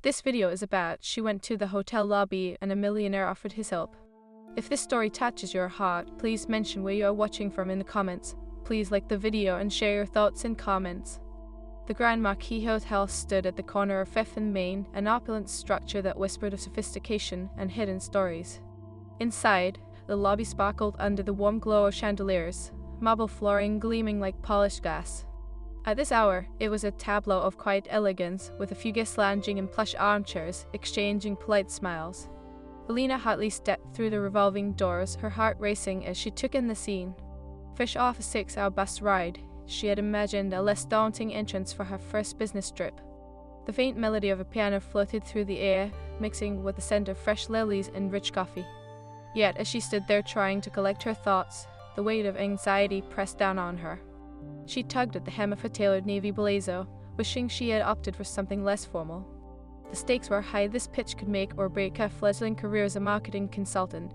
This video is about she went to the hotel lobby and a millionaire offered his help. If this story touches your heart, please mention where you are watching from in the comments. Please like the video and share your thoughts in comments. The Grand Marquis Hotel stood at the corner of 5th and Main, an opulent structure that whispered of sophistication and hidden stories. Inside, the lobby sparkled under the warm glow of chandeliers, marble flooring gleaming like polished glass. At this hour, it was a tableau of quiet elegance, with a few guests lounging in plush armchairs, exchanging polite smiles. Alina hotly stepped through the revolving doors, her heart racing as she took in the scene. Fresh off a 6-hour bus ride, she had imagined a less daunting entrance for her first business trip. The faint melody of a piano floated through the air, mixing with the scent of fresh lilies and rich coffee. Yet, as she stood there trying to collect her thoughts, the weight of anxiety pressed down on her. She tugged at the hem of her tailored navy blazer, wishing she had opted for something less formal. The stakes were high. This pitch could make or break her fledgling career as a marketing consultant.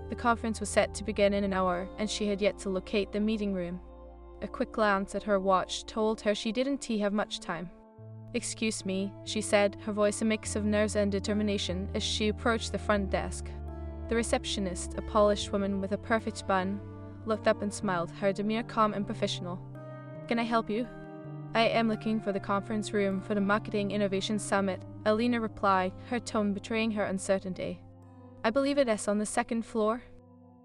The conference was set to begin in an hour, and she had yet to locate the meeting room. A quick glance at her watch told her she didn't have much time. "Excuse me," she said, her voice a mix of nerves and determination as she approached the front desk. The receptionist, a polished woman with a perfect bun, looked up and smiled, her demeanor calm and professional. "Can I help you?" "I am looking for the conference room for the Marketing Innovation Summit," Alina replied, her tone betraying her uncertainty. "I believe it is on the 2nd floor.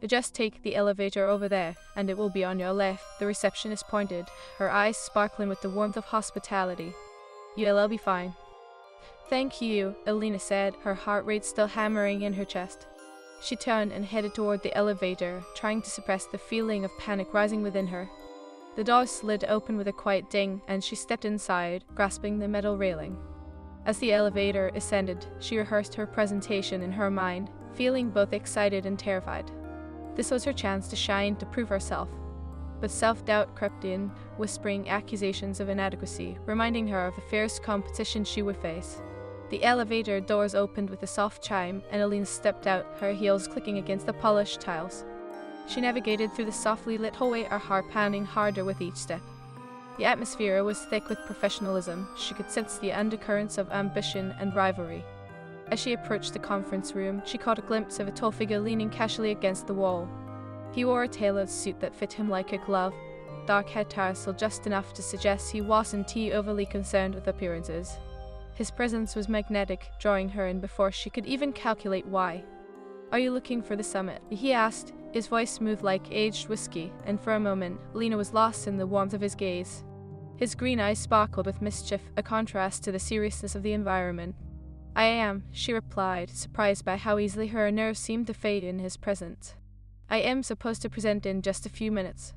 Just take the elevator over there, and it will be on your left," the receptionist pointed, her eyes sparkling with the warmth of hospitality. "You'll be fine." "Thank you," Alina said, her heart rate still hammering in her chest. She turned and headed toward the elevator, trying to suppress the feeling of panic rising within her. The door slid open with a quiet ding, and she stepped inside, grasping the metal railing. As the elevator ascended, she rehearsed her presentation in her mind, feeling both excited and terrified. This was her chance to shine, to prove herself. But self-doubt crept in, whispering accusations of inadequacy, reminding her of the fierce competition she would face. The elevator doors opened with a soft chime, and Alina stepped out, her heels clicking against the polished tiles. She navigated through the softly lit hallway, her heart pounding harder with each step. The atmosphere was thick with professionalism. She could sense the undercurrents of ambition and rivalry. As she approached the conference room, she caught a glimpse of a tall figure leaning casually against the wall. He wore a tailored suit that fit him like a glove, dark hair tousled just enough to suggest he wasn't overly concerned with appearances. His presence was magnetic, drawing her in before she could even calculate why. "Are you looking for the summit?" he asked, his voice smooth like aged whiskey, and for a moment, Alina was lost in the warmth of his gaze. His green eyes sparkled with mischief, a contrast to the seriousness of the environment. "I am," she replied, surprised by how easily her nerves seemed to fade in his presence. "I am supposed to present in just a few minutes."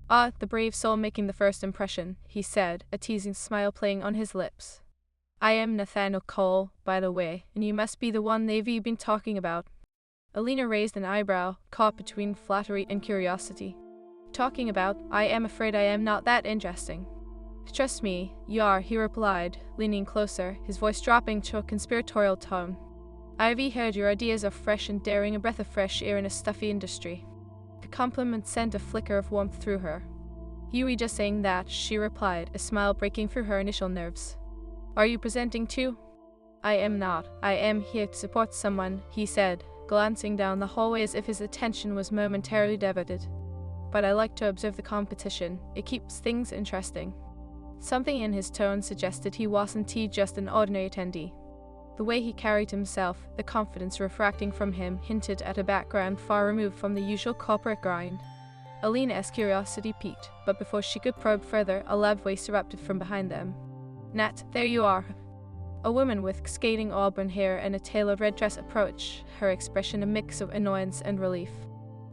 "Ah, the brave soul making the first impression," he said, a teasing smile playing on his lips. "I am Nathaniel Cole, by the way, and you must be the one they've been talking about." Alina raised an eyebrow, caught between flattery and curiosity. "Talking about? I am afraid I am not that interesting." "Trust me, you are," he replied, leaning closer, his voice dropping to a conspiratorial tone. "I've heard your ideas are fresh and daring, a breath of fresh air in a stuffy industry." The compliment sent a flicker of warmth through her. "You were just saying that," she replied, a smile breaking through her initial nerves. "Are you presenting too?" "I am not. I am here to support someone," he said, glancing down the hallway as if his attention was momentarily diverted. "But I like to observe the competition. It keeps things interesting." Something in his tone suggested he wasn't just an ordinary attendee. The way he carried himself, the confidence refracting from him, hinted at a background far removed from the usual corporate grind. Alina's curiosity piqued, but before she could probe further, a loud voice erupted from behind them. "Nat, there you are." A woman with skating auburn hair and a tailored red dress approached, her expression a mix of annoyance and relief.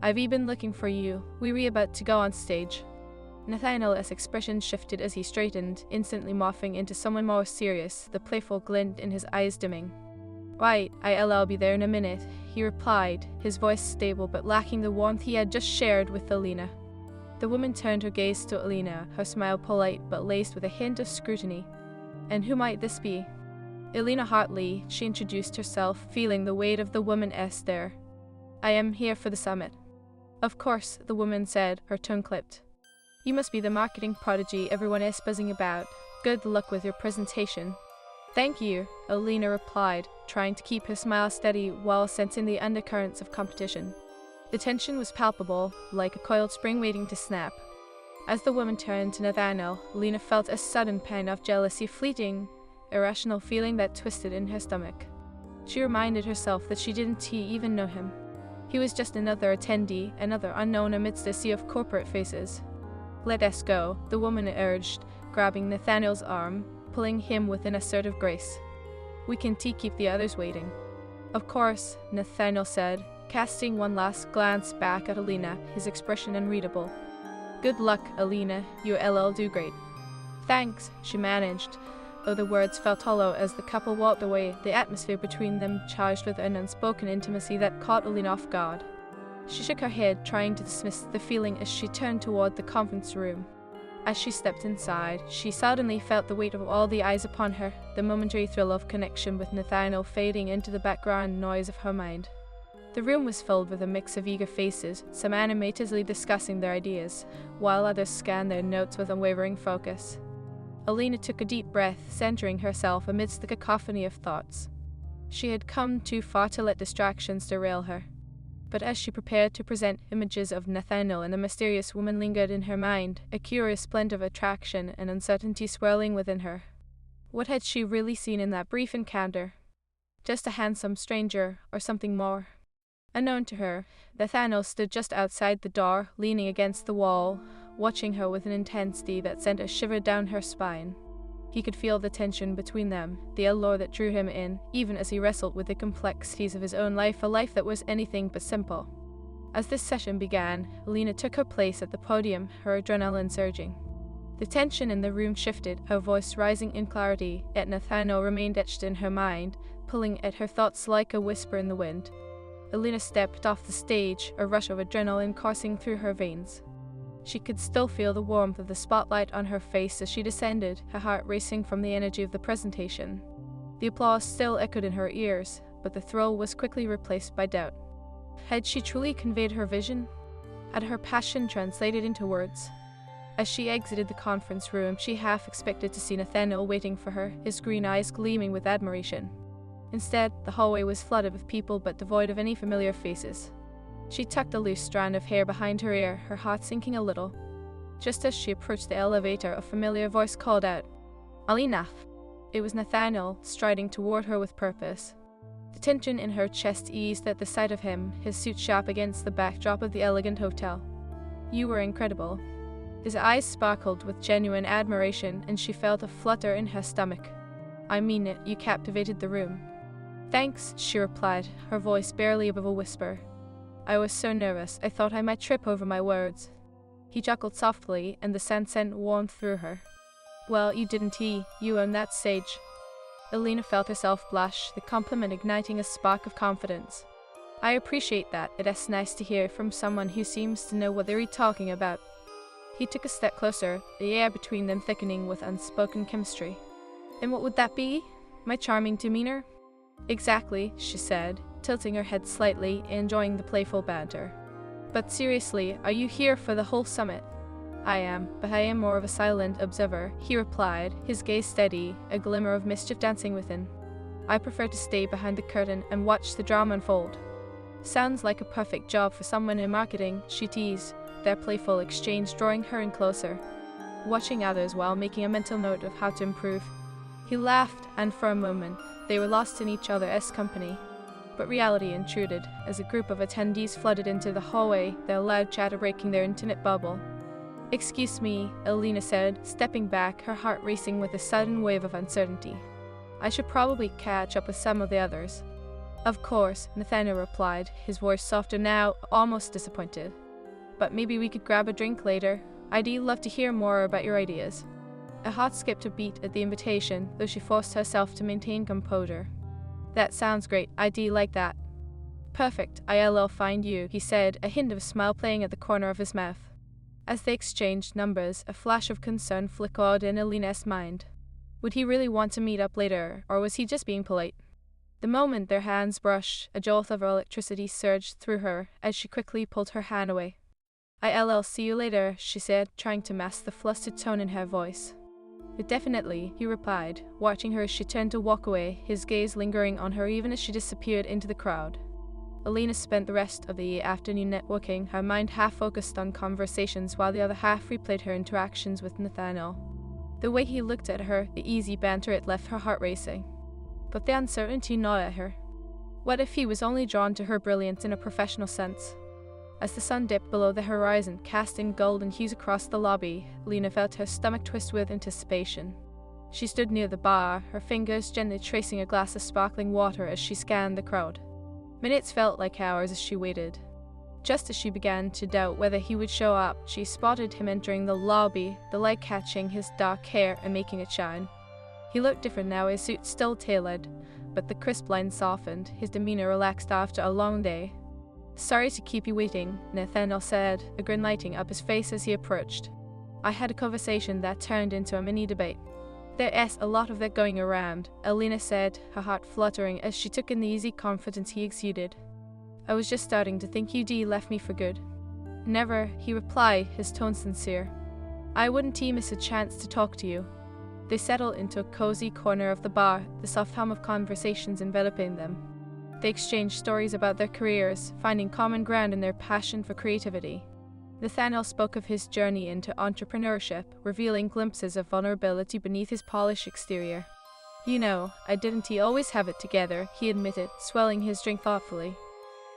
"I've been looking for you. We were about to go on stage." Nathaniel's expression shifted as he straightened, instantly morphing into someone more serious, the playful glint in his eyes dimming. "Right, I'll be there in a minute," he replied, his voice stable but lacking the warmth he had just shared with Alina. The woman turned her gaze to Alina, her smile polite but laced with a hint of scrutiny. "And who might this be?" "Alina Hartley," she introduced herself, feeling the weight of the woman's stare. "I am here for the summit." "Of course," the woman said, her tongue clipped. "You must be the marketing prodigy everyone is buzzing about. Good luck with your presentation." Thank you, Alina replied, trying to keep her smile steady while sensing the undercurrents of competition. The tension was palpable, like a coiled spring waiting to snap. As the woman turned to Nathaniel, Alina felt a sudden pang of jealousy, fleeting, irrational feeling that twisted in her stomach. She reminded herself that she didn't even know him. He was just another attendee, another unknown amidst a sea of corporate faces. Let us go, the woman urged, grabbing Nathaniel's arm, pulling him with an assertive grace. We can keep the others waiting. Of course, Nathaniel said, casting one last glance back at Alina, his expression unreadable. Good luck, Alina, you'll do great. Thanks, she managed, though the words felt hollow as the couple walked away, the atmosphere between them charged with an unspoken intimacy that caught Alina off guard. She shook her head, trying to dismiss the feeling as she turned toward the conference room. As she stepped inside, she suddenly felt the weight of all the eyes upon her, the momentary thrill of connection with Nathaniel fading into the background noise of her mind. The room was filled with a mix of eager faces, some animatedly discussing their ideas, while others scanned their notes with unwavering focus. Alina took a deep breath, centering herself amidst the cacophony of thoughts. She had come too far to let distractions derail her. But as she prepared to present, images of Nathaniel and the mysterious woman lingered in her mind, a curious blend of attraction and uncertainty swirling within her. What had she really seen in that brief encounter? Just a handsome stranger, or something more? Unknown to her, Nathaniel stood just outside the door, leaning against the wall, watching her with an intensity that sent a shiver down her spine. He could feel the tension between them, the allure that drew him in, even as he wrestled with the complexities of his own life, a life that was anything but simple. As this session began, Alina took her place at the podium, her adrenaline surging. The tension in the room shifted, her voice rising in clarity, yet Nathaniel remained etched in her mind, pulling at her thoughts like a whisper in the wind. Alina stepped off the stage, a rush of adrenaline coursing through her veins. She could still feel the warmth of the spotlight on her face as she descended, her heart racing from the energy of the presentation. The applause still echoed in her ears, but the thrill was quickly replaced by doubt. Had she truly conveyed her vision? Had her passion translated into words? As she exited the conference room, she half expected to see Nathaniel waiting for her, his green eyes gleaming with admiration. Instead, the hallway was flooded with people but devoid of any familiar faces. She tucked a loose strand of hair behind her ear, her heart sinking a little. Just as she approached the elevator, a familiar voice called out, "Alina!" It was Nathaniel, striding toward her with purpose. The tension in her chest eased at the sight of him, his suit sharp against the backdrop of the elegant hotel. "You were incredible." His eyes sparkled with genuine admiration, and she felt a flutter in her stomach. "I mean it, you captivated the room." "Thanks," she replied, her voice barely above a whisper. "I was so nervous, I thought I might trip over my words." He chuckled softly, and the scent sent warmth through her. "Well, you didn't you own that stage." Alina felt herself blush, the compliment igniting a spark of confidence. "I appreciate that, it's nice to hear from someone who seems to know what they're talking about." He took a step closer, the air between them thickening with unspoken chemistry. "And what would that be? My charming demeanor?" "Exactly," she said, tilting her head slightly, enjoying the playful banter. "But seriously, are you here for the whole summit?" "I am, but I am more of a silent observer," he replied, his gaze steady, a glimmer of mischief dancing within. "I prefer to stay behind the curtain and watch the drama unfold." "Sounds like a perfect job for someone in marketing," she teased, their playful exchange drawing her in closer, watching others while making a mental note of how to improve. He laughed, and for a moment, they were lost in each other's company. But reality intruded, as a group of attendees flooded into the hallway, their loud chatter breaking their intimate bubble. "Excuse me," Alina said, stepping back, her heart racing with a sudden wave of uncertainty. "I should probably catch up with some of the others." "Of course," Nathaniel replied, his voice softer now, almost disappointed. "But maybe we could grab a drink later. I'd love to hear more about your ideas." Her heart skipped a beat at the invitation, though she forced herself to maintain composure. "That sounds great, I'd like that." "Perfect, I'll find you," he said, a hint of a smile playing at the corner of his mouth. As they exchanged numbers, a flash of concern flickered in Alina's mind. Would he really want to meet up later, or was he just being polite? The moment their hands brushed, a jolt of electricity surged through her, as she quickly pulled her hand away. "I'll see you later," she said, trying to mask the flustered tone in her voice. Definitely, he replied, watching her as she turned to walk away, his gaze lingering on her even as she disappeared into the crowd. Alina spent the rest of the afternoon networking, her mind half focused on conversations while the other half replayed her interactions with Nathaniel. The way he looked at her, the easy banter, it left her heart racing. But the uncertainty gnawed at her. What if he was only drawn to her brilliance in a professional sense? As the sun dipped below the horizon, casting golden hues across the lobby, Alina felt her stomach twist with anticipation. She stood near the bar, her fingers gently tracing a glass of sparkling water as she scanned the crowd. Minutes felt like hours as she waited. Just as she began to doubt whether he would show up, she spotted him entering the lobby, the light catching his dark hair and making it shine. He looked different now, his suit still tailored, but the crisp lines softened, his demeanor relaxed after a long day. "Sorry to keep you waiting," Nathaniel said, a grin lighting up his face as he approached. "I had a conversation that turned into a mini debate." "There's a lot of that going around," Alina said, her heart fluttering as she took in the easy confidence he exuded. "I was just starting to think you'd left me for good." "Never," he replied, his tone sincere. "I wouldn't miss a chance to talk to you." They settled into a cozy corner of the bar, the soft hum of conversations enveloping them. They exchanged stories about their careers, finding common ground in their passion for creativity. Nathaniel spoke of his journey into entrepreneurship, revealing glimpses of vulnerability beneath his polished exterior. "You know, I didn't always have it together," he admitted, swelling his drink thoughtfully.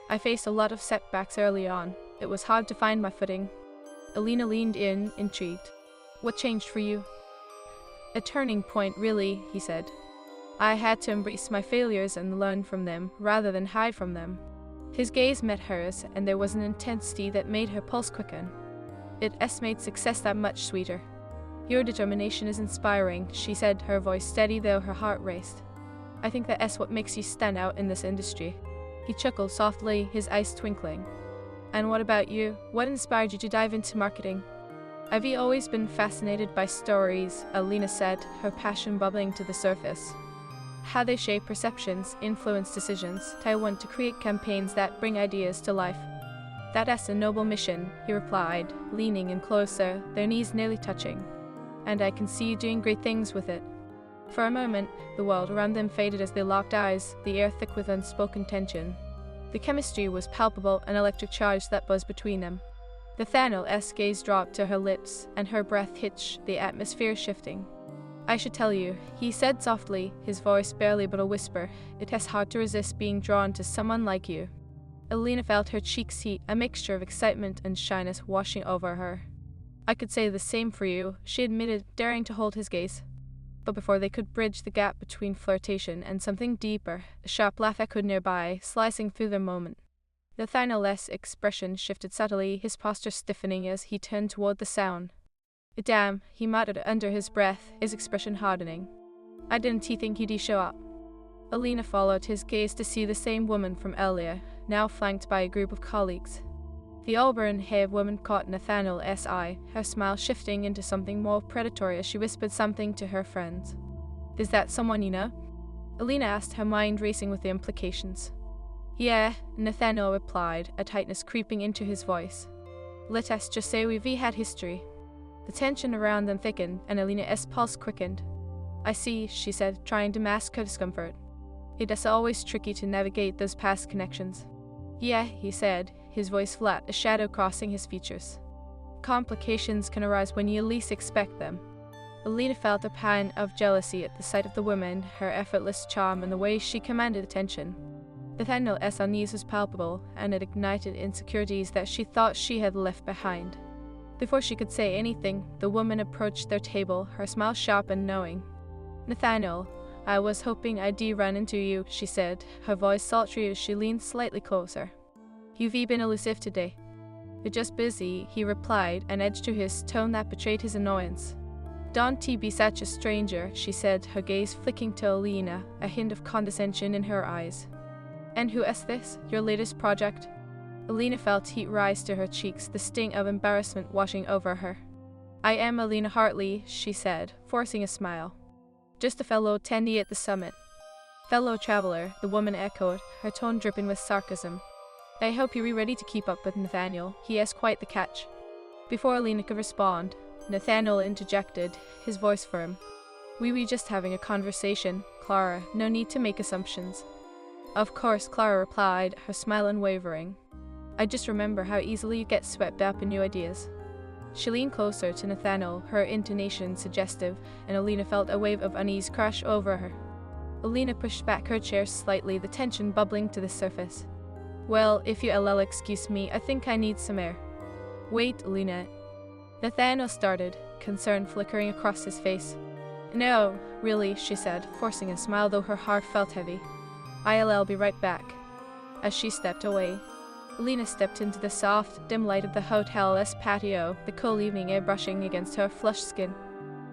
"I faced a lot of setbacks early on. It was hard to find my footing." Alina leaned in, intrigued. "What changed for you?" "A turning point, really," he said. "I had to embrace my failures and learn from them, rather than hide from them." His gaze met hers, and there was an intensity that made her pulse quicken. It made success that much sweeter. "Your determination is inspiring," she said, her voice steady though her heart raced. "I think that's what makes you stand out in this industry." He chuckled softly, his eyes twinkling. "And what about you? What inspired you to dive into marketing?" "I've always been fascinated by stories," Alina said, her passion bubbling to the surface. "How they shape perceptions, influence decisions. I want to create campaigns that bring ideas to life." "That's a noble mission," he replied, leaning in closer, their knees nearly touching. "And I can see you doing great things with it." For a moment, the world around them faded as they locked eyes, the air thick with unspoken tension. The chemistry was palpable, an electric charge that buzzed between them. Nathaniel's gaze dropped to her lips, and her breath hitched, the atmosphere shifting. "I should tell you," he said softly, his voice barely but a whisper. "It's hard to resist being drawn to someone like you." Alina felt her cheeks heat, a mixture of excitement and shyness washing over her. "I could say the same for you," she admitted, daring to hold his gaze. But before they could bridge the gap between flirtation and something deeper, a sharp laugh echoed nearby, slicing through the moment. Nathaniel's expression shifted subtly, his posture stiffening as he turned toward the sound. "Damn," he muttered under his breath, his expression hardening. "I didn't think you'd show up." Alina followed his gaze to see the same woman from earlier, now flanked by a group of colleagues. The auburn-haired woman caught Nathaniel's eye, her smile shifting into something more predatory as she whispered something to her friends. "Is that someone you know?" Alina asked, her mind racing with the implications. "Yeah," Nathaniel replied, a tightness creeping into his voice. "Let us just say we've had history." The tension around them thickened, and Alina's pulse quickened. "I see," she said, trying to mask her discomfort. "It's always tricky to navigate those past connections." "Yeah," he said, his voice flat, a shadow crossing his features. "Complications can arise when you least expect them." Alina felt a pang of jealousy at the sight of the woman, her effortless charm and the way she commanded attention. Nathaniel's unease was palpable, and it ignited insecurities that she thought she had left behind. Before she could say anything, the woman approached their table, her smile sharp and knowing. "Nathaniel, I was hoping I'd run into you," she said, her voice sultry as she leaned slightly closer. "You've been elusive today." "You're just busy," he replied, an edge to his tone that betrayed his annoyance. "Don't be such a stranger," she said, her gaze flicking to Alina, a hint of condescension in her eyes. "And who is this? Your latest project?" Alina felt heat rise to her cheeks, the sting of embarrassment washing over her. "I am Alina Hartley," she said, forcing a smile. "Just a fellow attendee at the summit." "Fellow traveler," the woman echoed, her tone dripping with sarcasm. "I hope you're ready to keep up with Nathaniel. He has quite the catch." Before Alina could respond, Nathaniel interjected, his voice firm. We were just having a conversation, Clara. No need to make assumptions. Of course, Clara replied, her smile unwavering. I just remember how easily you get swept up in new ideas. She leaned closer to Nathaniel, her intonation suggestive, and Alina felt a wave of unease crash over her. Alina pushed back her chair slightly, the tension bubbling to the surface. Well, if you'll excuse me, I think I need some air. Wait, Alina. Nathaniel started, concern flickering across his face. No, really, she said, forcing a smile though her heart felt heavy. I'll be right back. As she stepped away, Alina stepped into the soft, dim light of the hotel's patio, the cool evening air brushing against her flushed skin.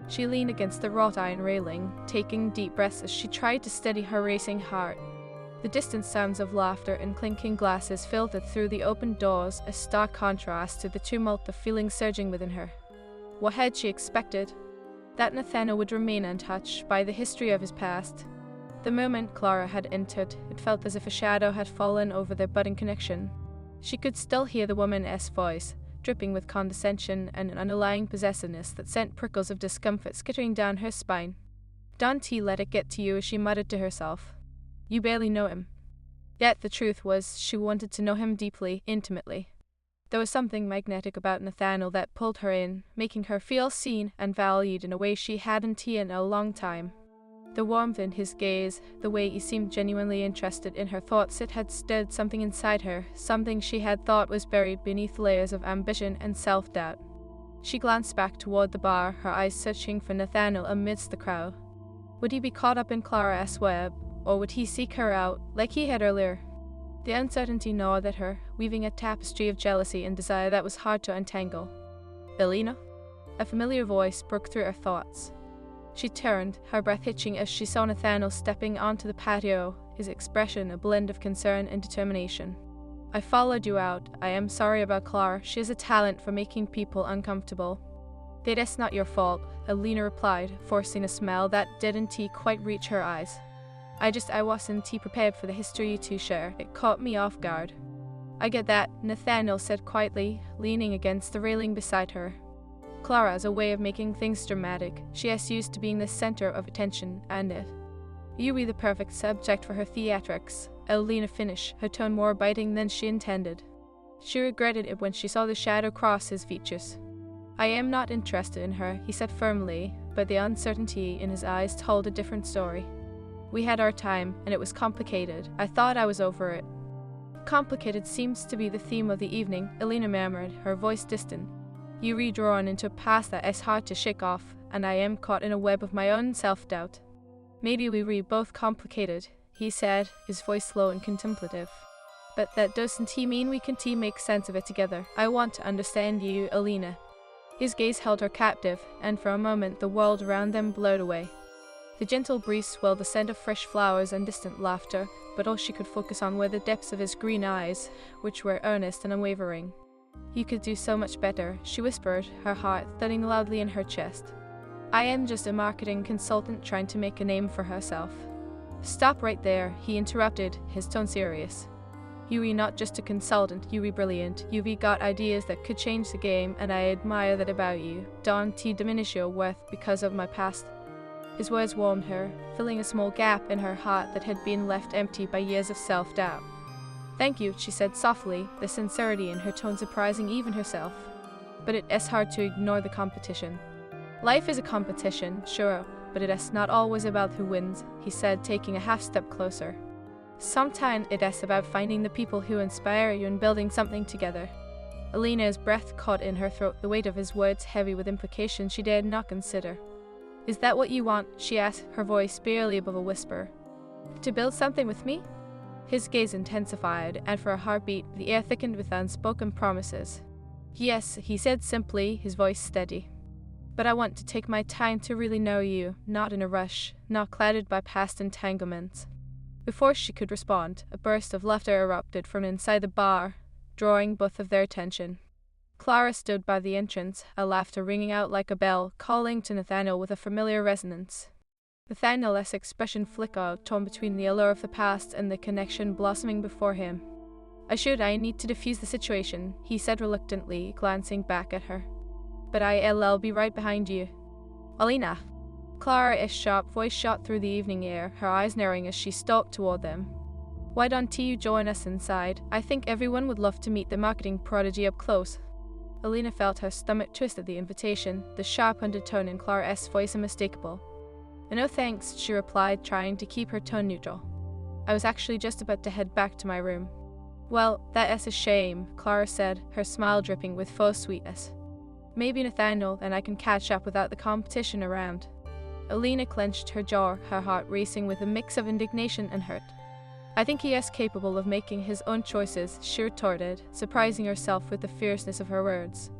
She leaned against the wrought iron railing, taking deep breaths as she tried to steady her racing heart. The distant sounds of laughter and clinking glasses filtered through the open doors, a stark contrast to the tumult of feelings surging within her. What had she expected? That Nathaniel would remain untouched by the history of his past. The moment Clara had entered, it felt as if a shadow had fallen over their budding connection. She could still hear the woman's voice, dripping with condescension and an underlying possessiveness that sent prickles of discomfort skittering down her spine. Don't let it get to you, she muttered to herself. You barely know him. Yet the truth was, she wanted to know him deeply, intimately. There was something magnetic about Nathaniel that pulled her in, making her feel seen and valued in a way she hadn't in a long time. The warmth in his gaze, the way he seemed genuinely interested in her thoughts, it had stirred something inside her, something she had thought was buried beneath layers of ambition and self-doubt. She glanced back toward the bar, her eyes searching for Nathaniel amidst the crowd. Would he be caught up in Clara's web, or would he seek her out, like he had earlier? The uncertainty gnawed at her, weaving a tapestry of jealousy and desire that was hard to untangle. Alina? A familiar voice broke through her thoughts. She turned, her breath hitching as she saw Nathaniel stepping onto the patio, his expression a blend of concern and determination. I followed you out. I am sorry about Clara. She has a talent for making people uncomfortable. That's not your fault, Alina replied, forcing a smile that didn't quite reach her eyes. I wasn't prepared for the history you two share. It caught me off guard. I get that, Nathaniel said quietly, leaning against the railing beside her. Clara has a way of making things dramatic. She is used to being the center of attention, and you be the perfect subject for her theatrics, Alina finished, her tone more biting than she intended. She regretted it when she saw the shadow cross his features. I am not interested in her, he said firmly, but the uncertainty in his eyes told a different story. We had our time, and it was complicated. I thought I was over it. Complicated seems to be the theme of the evening, Alina murmured, her voice distant. You redrawn into a past that is hard to shake off, and I am caught in a web of my own self-doubt. Maybe we were both complicated, he said, his voice slow and contemplative. But that doesn't mean we can make sense of it together. I want to understand you, Alina. His gaze held her captive, and for a moment the world around them blurred away. The gentle breeze swelled the scent of fresh flowers and distant laughter, but all she could focus on were the depths of his green eyes, which were earnest and unwavering. You could do so much better, she whispered, her heart thudding loudly in her chest. I am just a marketing consultant trying to make a name for herself. Stop right there, he interrupted, his tone serious. You are not just a consultant, you are brilliant. You've got ideas that could change the game, and I admire that about you. Don't diminish your worth because of my past. His words warmed her, filling a small gap in her heart that had been left empty by years of self-doubt. Thank you, she said softly, the sincerity in her tone surprising even herself. But it is hard to ignore the competition. Life is a competition, sure, but it is not always about who wins, he said, taking a half-step closer. Sometimes it is about finding the people who inspire you and building something together. Alina's breath caught in her throat, the weight of his words heavy with implications she dared not consider. Is that what you want? She asked, her voice barely above a whisper. To build something with me? His gaze intensified, and for a heartbeat, the air thickened with unspoken promises. Yes, he said simply, his voice steady. But I want to take my time to really know you, not in a rush, not clouded by past entanglements. Before she could respond, a burst of laughter erupted from inside the bar, drawing both of their attention. Clara stood by the entrance, a laughter ringing out like a bell, calling to Nathaniel with a familiar resonance. Nathaniel's expression flickered, torn between the allure of the past and the connection blossoming before him. I need to defuse the situation, he said reluctantly, glancing back at her. but I'll be right behind you. Alina. Clara's sharp voice shot through the evening air, her eyes narrowing as she stalked toward them. Why don't you join us inside? I think everyone would love to meet the marketing prodigy up close. Alina felt her stomach twist at the invitation, the sharp undertone in Clara's voice unmistakable. No thanks, she replied, trying to keep her tone neutral. I was actually just about to head back to my room. Well, that is a shame, Clara said, her smile dripping with faux sweetness. Maybe Nathaniel and I can catch up without the competition around. Alina clenched her jaw, her heart racing with a mix of indignation and hurt. I think he is capable of making his own choices, she retorted, surprising herself with the fierceness of her words.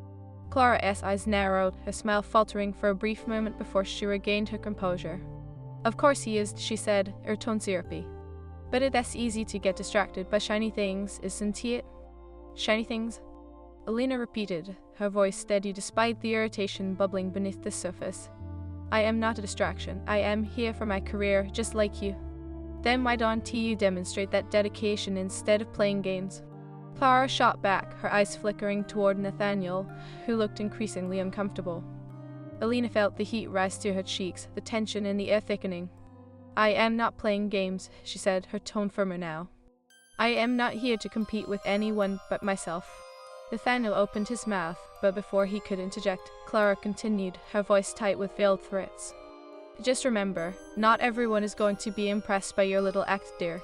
Clara's eyes narrowed, her smile faltering for a brief moment before she regained her composure. Of course he is, she said, her tone syrupy. But it's easy to get distracted by shiny things, isn't it? Shiny things? Alina repeated, her voice steady despite the irritation bubbling beneath the surface. I am not a distraction. I am here for my career, just like you. Then why don't you demonstrate that dedication instead of playing games? Clara shot back, her eyes flickering toward Nathaniel, who looked increasingly uncomfortable. Alina felt the heat rise to her cheeks, the tension in the air thickening. I am not playing games, she said, her tone firmer now. I am not here to compete with anyone but myself. Nathaniel opened his mouth, but before he could interject, Clara continued, her voice tight with veiled threats. Just remember, not everyone is going to be impressed by your little act, dear.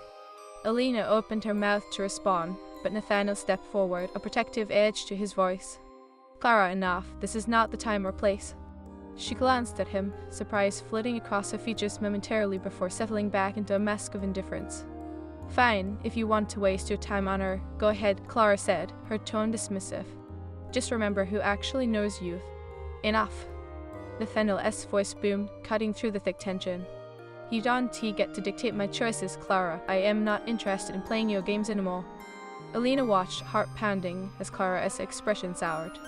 Alina opened her mouth to respond, but Nathaniel stepped forward, a protective edge to his voice. Clara, enough. This is not the time or place. She glanced at him, surprise flitting across her features momentarily before settling back into a mask of indifference. Fine, if you want to waste your time on her, go ahead, Clara said, her tone dismissive. Just remember who actually knows you. Enough. Nathaniel's voice boomed, cutting through the thick tension. You don't get to dictate my choices, Clara. I am not interested in playing your games anymore. Alina watched, heart pounding, as Clara's expression soured.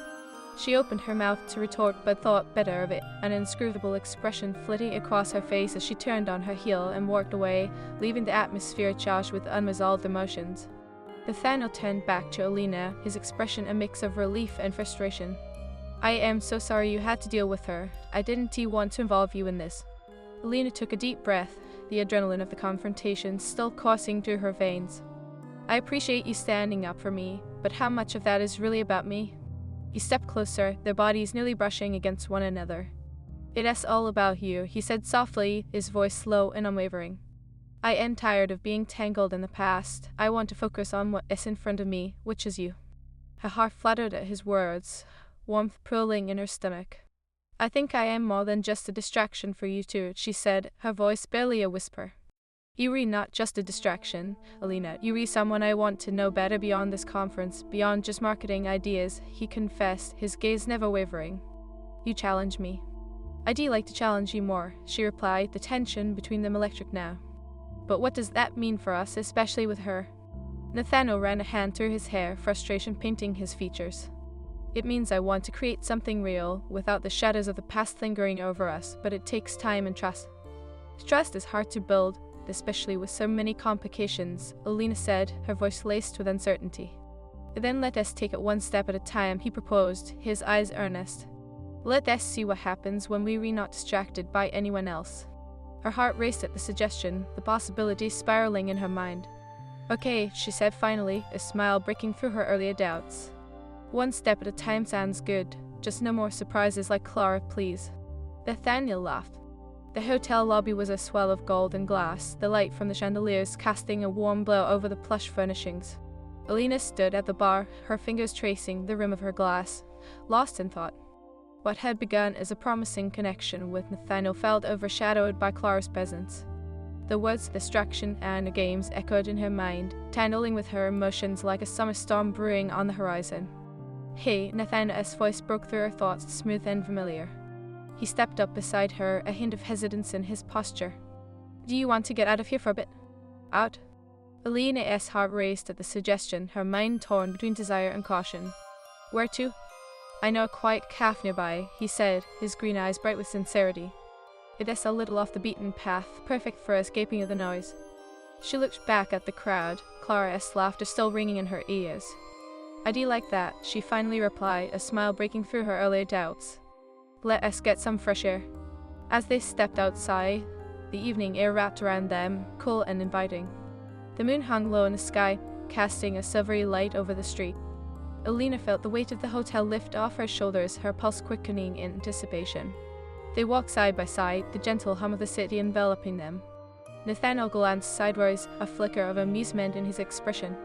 She opened her mouth to retort but thought better of it, an inscrutable expression flitting across her face as she turned on her heel and walked away, leaving the atmosphere charged with unresolved emotions. Nathaniel turned back to Alina, his expression a mix of relief and frustration. I am so sorry you had to deal with her. I didn't want to involve you in this. Alina took a deep breath, the adrenaline of the confrontation still coursing through her veins. I appreciate you standing up for me, but how much of that is really about me? He stepped closer, their bodies nearly brushing against one another. It is all about you, he said softly, his voice slow and unwavering. I am tired of being tangled in the past. I want to focus on what is in front of me, which is you. Her heart fluttered at his words, warmth pooling in her stomach. I think I am more than just a distraction for you two, she said, her voice barely a whisper. You re not just a distraction, Alina. You re someone I want to know better beyond this conference, beyond just marketing ideas, he confessed, his gaze never wavering. You challenge me. I do like to challenge you more, she replied, the tension between them electric now. But what does that mean for us, especially with her? Nathaniel ran a hand through his hair, frustration painting his features. It means I want to create something real, without the shadows of the past lingering over us, but it takes time and trust. Trust is hard to build, especially with so many complications, Alina said, her voice laced with uncertainty. Then let us take it one step at a time, he proposed, his eyes earnest. Let us see what happens when we are not distracted by anyone else. Her heart raced at the suggestion, the possibilities spiraling in her mind. Okay, she said finally, a smile breaking through her earlier doubts. One step at a time sounds good, just no more surprises like Clara, please. Nathaniel laughed. The hotel lobby was a swell of gold and glass, the light from the chandeliers casting a warm glow over the plush furnishings. Alina stood at the bar, her fingers tracing the rim of her glass, lost in thought. What had begun as a promising connection with Nathaniel felt overshadowed by Clara's presence. The words distraction and games echoed in her mind, tangling with her emotions like a summer storm brewing on the horizon. Hey, Nathaniel's voice broke through her thoughts, smooth and familiar. He stepped up beside her, a hint of hesitance in his posture. Do you want to get out of here for a bit? Out? Alina's heart raced at the suggestion, her mind torn between desire and caution. Where to? I know a quiet cafe nearby, he said, his green eyes bright with sincerity. It is a little off the beaten path, perfect for escaping of the noise. She looked back at the crowd, Clara's laughter still ringing in her ears. I do like that, she finally replied, a smile breaking through her earlier doubts. Let us get some fresh air. As they stepped outside, the evening air wrapped around them, cool and inviting. The moon hung low in the sky, casting a silvery light over the street. Alina felt the weight of the hotel lift off her shoulders, her pulse quickening in anticipation. They walked side by side, the gentle hum of the city enveloping them. Nathaniel glanced sideways, a flicker of amusement in his expression.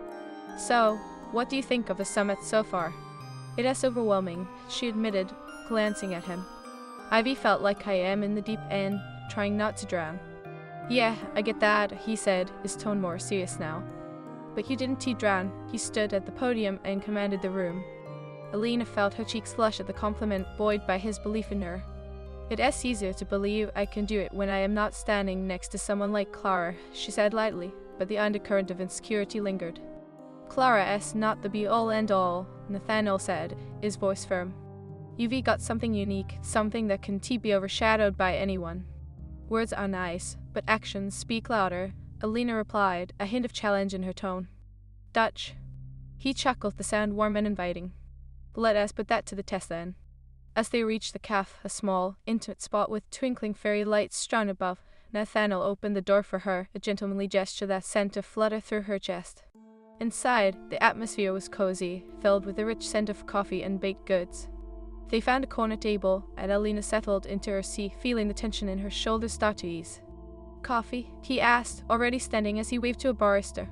So, what do you think of the summit so far? It is overwhelming, she admitted, glancing at him. Ivy felt like I am in the deep end, trying not to drown. Yeah, I get that, he said, his tone more serious now. But you didn't drown. He stood at the podium and commanded the room. Alina felt her cheeks flush at the compliment, buoyed by his belief in her. It is easier to believe I can do it when I am not standing next to someone like Clara, she said lightly, but the undercurrent of insecurity lingered. Clara is not the be-all end-all, Nathaniel said, his voice firm. You've got something unique, something that can be overshadowed by anyone. Words are nice, but actions speak louder, Alina replied, a hint of challenge in her tone. Dutch. He chuckled, the sound warm and inviting. Let us put that to the test then. As they reached the cafe, a small, intimate spot with twinkling fairy lights strewn above, Nathaniel opened the door for her, a gentlemanly gesture that sent a flutter through her chest. Inside, the atmosphere was cozy, filled with the rich scent of coffee and baked goods. They found a corner table, and Alina settled into her seat, feeling the tension in her shoulders start to ease. Coffee? He asked, already standing as he waved to a barista.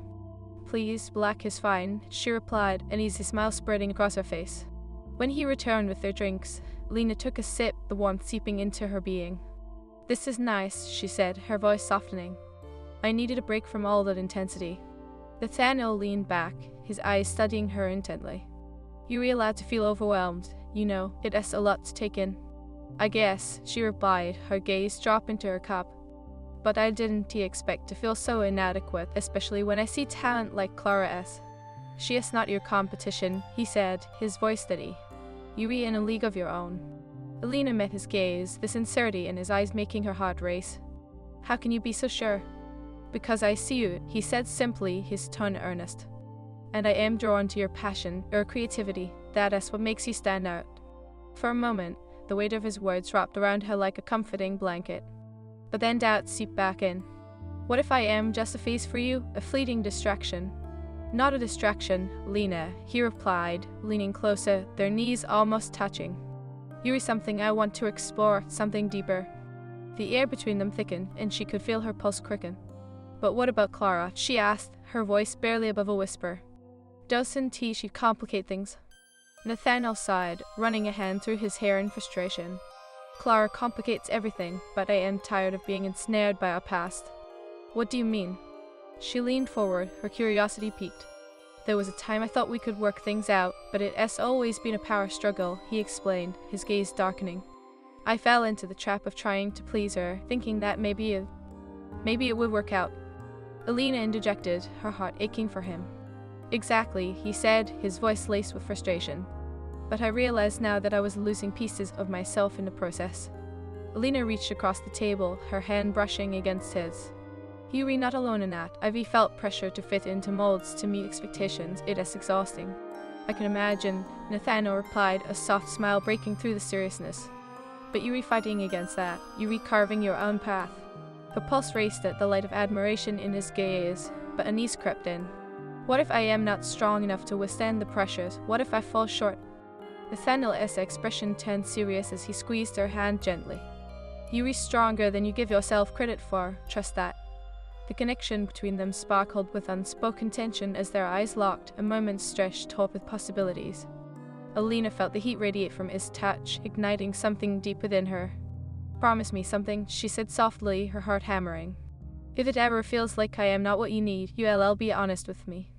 Please, black is fine, she replied, an easy smile spreading across her face. When he returned with their drinks, Alina took a sip, the warmth seeping into her being. This is nice, she said, her voice softening. I needed a break from all that intensity. Nathaniel leaned back, his eyes studying her intently. You're allowed to feel overwhelmed, you know, it is a lot to take in. I guess, she replied, her gaze dropped into her cup. But I didn't expect to feel so inadequate, especially when I see talent like Clara S. She is not your competition, he said, his voice steady. You're in a league of your own. Alina met his gaze, the sincerity in his eyes making her heart race. How can you be so sure? Because I see you, he said simply, his tone earnest. And I am drawn to your passion, your creativity. That is what makes you stand out. For a moment, the weight of his words wrapped around her like a comforting blanket. But then doubt seeped back in. What if I am just a phase for you, a fleeting distraction? Not a distraction, Lena, he replied, leaning closer, their knees almost touching. You are something I want to explore, something deeper. The air between them thickened, and she could feel her pulse quicken. But what about Clara? She asked, her voice barely above a whisper. Doesn't she complicate things? Nathaniel sighed, running a hand through his hair in frustration. Clara complicates everything, but I am tired of being ensnared by our past. What do you mean? She leaned forward, her curiosity piqued. There was a time I thought we could work things out, but it has always been a power struggle, he explained, his gaze darkening. I fell into the trap of trying to please her, thinking that maybe it would work out. Alina interjected, her heart aching for him. Exactly, he said, his voice laced with frustration. But I realized now that I was losing pieces of myself in the process. Alina reached across the table, her hand brushing against his. You are not alone in that. I've felt pressure to fit into molds to meet expectations. It is exhausting. I can imagine, Nathaniel replied, a soft smile breaking through the seriousness. But you are fighting against that. You are carving your own path. Her pulse raced at the light of admiration in his gaze, but unease crept in. What if I am not strong enough to withstand the pressures? What if I fall short? Nathaniel's expression turned serious as he squeezed her hand gently. You are stronger than you give yourself credit for. Trust that. The connection between them sparkled with unspoken tension as their eyes locked, a moment stretched taut with possibilities. Alina felt the heat radiate from his touch, igniting something deep within her. Promise me something, she said softly, her heart hammering. If it ever feels like I am not what you need, you'll be honest with me.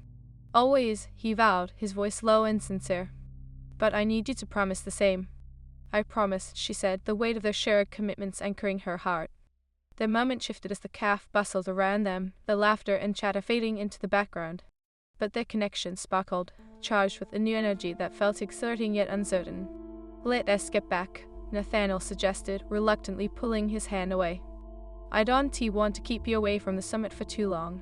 Always, he vowed, his voice low and sincere. But I need you to promise the same. I promise, she said, the weight of their shared commitments anchoring her heart. The moment shifted as the cafe bustled around them, the laughter and chatter fading into the background. But their connection sparkled, charged with a new energy that felt exciting yet uncertain. Let us get back, Nathaniel suggested, reluctantly pulling his hand away. I don't want to keep you away from the summit for too long.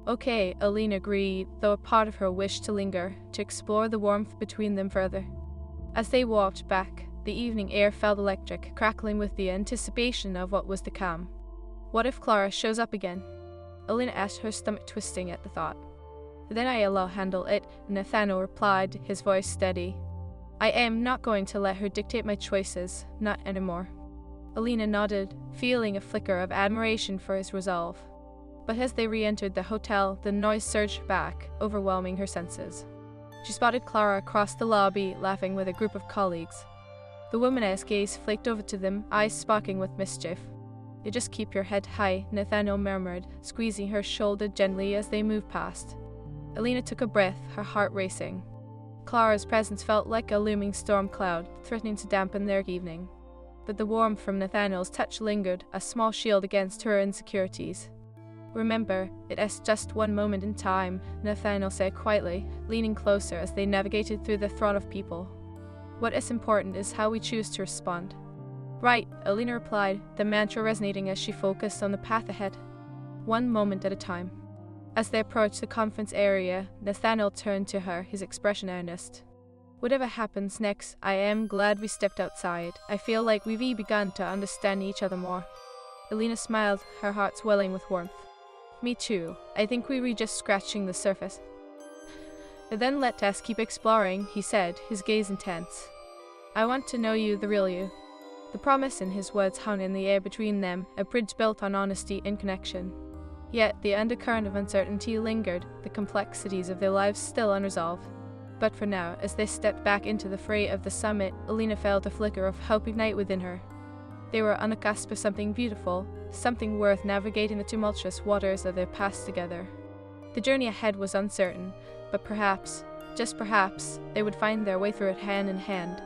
Okay, Alina agreed, though a part of her wished to linger, to explore the warmth between them further. As they walked back, the evening air felt electric, crackling with the anticipation of what was to come. What if Clara shows up again? Alina asked, her stomach twisting at the thought. Then I'll handle it, Nathaniel replied, his voice steady. I am not going to let her dictate my choices, not anymore. Alina nodded, feeling a flicker of admiration for his resolve. But as they re-entered the hotel, the noise surged back, overwhelming her senses. She spotted Clara across the lobby, laughing with a group of colleagues. The woman's gaze flaked over to them, eyes sparkling with mischief. You just keep your head high, Nathaniel murmured, squeezing her shoulder gently as they moved past. Alina took a breath, her heart racing. Clara's presence felt like a looming storm cloud, threatening to dampen their evening. But the warmth from Nathaniel's touch lingered, a small shield against her insecurities. Remember, it is just one moment in time, Nathaniel said quietly, leaning closer as they navigated through the throng of people. What is important is how we choose to respond. Right, Alina replied, the mantra resonating as she focused on the path ahead. One moment at a time. As they approached the conference area, Nathaniel turned to her, his expression earnest. Whatever happens next, I am glad we stepped outside. I feel like we've begun to understand each other more. Alina smiled, her heart swelling with warmth. Me too. I think we were just scratching the surface. Then let us keep exploring, he said, his gaze intense. I want to know you, the real you. The promise in his words hung in the air between them, a bridge built on honesty and connection. Yet the undercurrent of uncertainty lingered, the complexities of their lives still unresolved. But for now, as they stepped back into the fray of the summit, Alina felt a flicker of hope ignite within her. They were on the cusp of something beautiful, something worth navigating the tumultuous waters of their past together. The journey ahead was uncertain, but perhaps, just perhaps, they would find their way through it hand in hand.